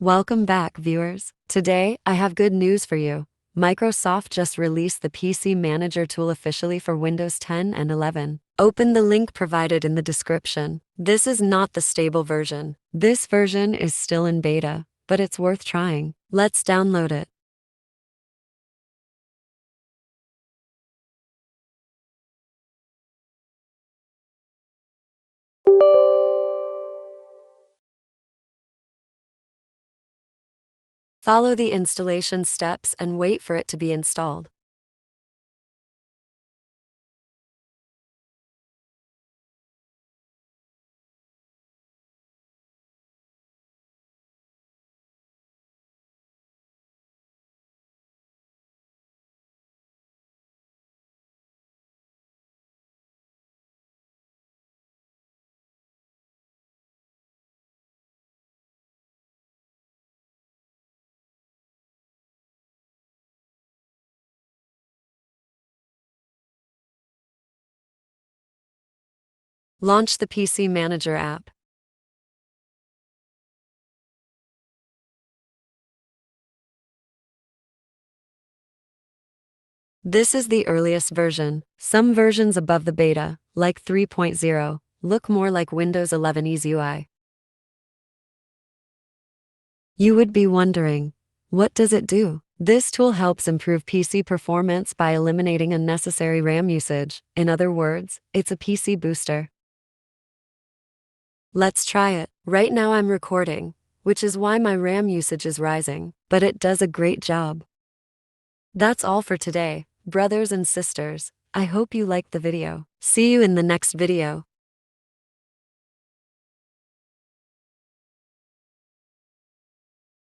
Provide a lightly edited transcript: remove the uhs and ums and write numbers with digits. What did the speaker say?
Welcome back, viewers. Today, I have good news for you. Microsoft just released the PC Manager tool officially for Windows 10 and 11. Open the link provided in the description. This is not the stable version. This version is still in beta, but it's worth trying. Let's download it. Follow the installation steps and wait for it to be installed. Launch the PC Manager app. This is the earliest version. Some versions above the beta, like 3.0, look more like Windows 11 Easy UI. You would be wondering, what does it do? This tool helps improve PC performance by eliminating unnecessary RAM usage. In other words, it's a PC booster. Let's try it. Right now I'm recording, which is why my RAM usage is rising, but it does a great job. That's all for today, brothers and sisters. I hope you liked the video. See you in the next video.